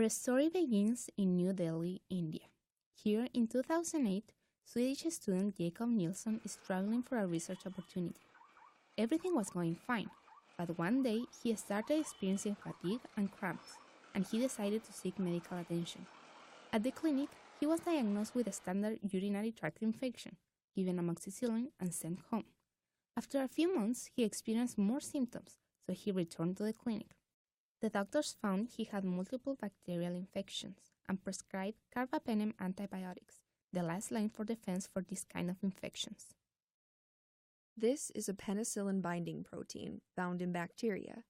Our story begins in New Delhi, India. Here, in 2008, Swedish student Jacob Nilsson is struggling for a research opportunity. Everything was going fine, but one day he started experiencing fatigue and cramps, and he decided to seek medical attention. At the clinic, he was diagnosed with a standard urinary tract infection, given amoxicillin, and sent home. After a few months, he experienced more symptoms, so he returned to the clinic. The doctors found he had multiple bacterial infections and prescribed carbapenem antibiotics, the last line for defense for this kind of infections. This is a penicillin-binding protein found in bacteria.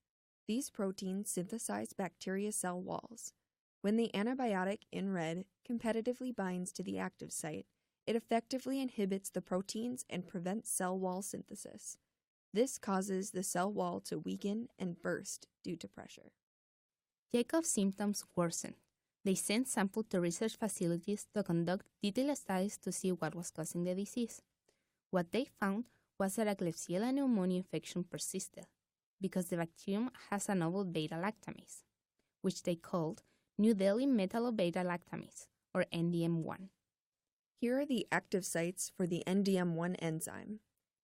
These proteins synthesize bacteria cell walls. When the antibiotic, in red, competitively binds to the active site, it effectively inhibits the proteins and prevents cell wall synthesis. This causes the cell wall to weaken and burst due to pressure. Jacob's symptoms worsened. They sent samples to research facilities to conduct detailed studies to see what was causing the disease. What they found was that a Klebsiella pneumoniae infection persisted because the bacterium has a novel beta-lactamase, which they called New Delhi metallo-beta-lactamase, or NDM1. Here are the active sites for the NDM1 enzyme.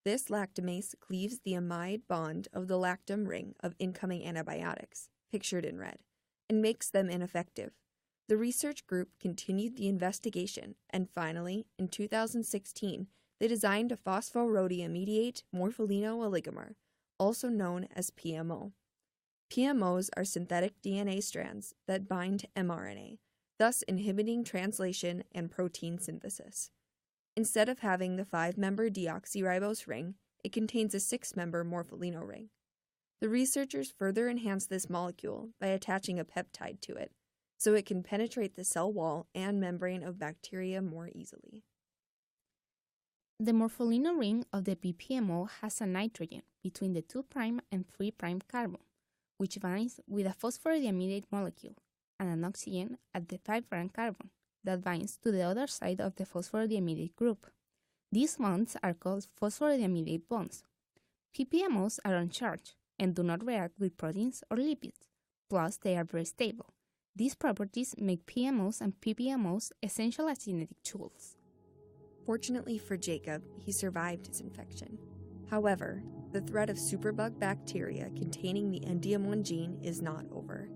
This lactamase cleaves the amide bond of the lactam ring of incoming antibiotics, pictured in red, and makes them ineffective. The research group continued the investigation, and finally, in 2016, they designed a phosphorodeiamidate morpholino oligomer, also known as PMO. PMOs are synthetic DNA strands that bind to mRNA, thus inhibiting translation and protein synthesis. Instead of having the 5-member deoxyribose ring, it contains a 6-member morpholino ring. The researchers further enhanced this molecule by attaching a peptide to it, so it can penetrate the cell wall and membrane of bacteria more easily. The morpholino ring of the PPMO has a nitrogen between the 2' and 3' carbon, which binds with a phosphorodiamidate molecule, and an oxygen at the 5' carbon that binds to the other side of the phosphorodiamidate group. These bonds are called phosphorodiamidate bonds. PPMOs are uncharged and do not react with proteins or lipids, plus they are very stable. These properties make PMOs and PPMOs essential as genetic tools. Fortunately for Jacob, he survived his infection. However, the threat of superbug bacteria containing the NDM1 gene is not over.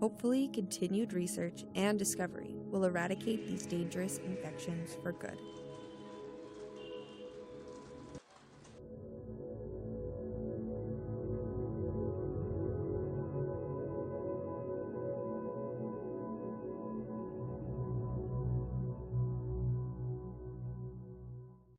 Hopefully, continued research and discovery will eradicate these dangerous infections for good.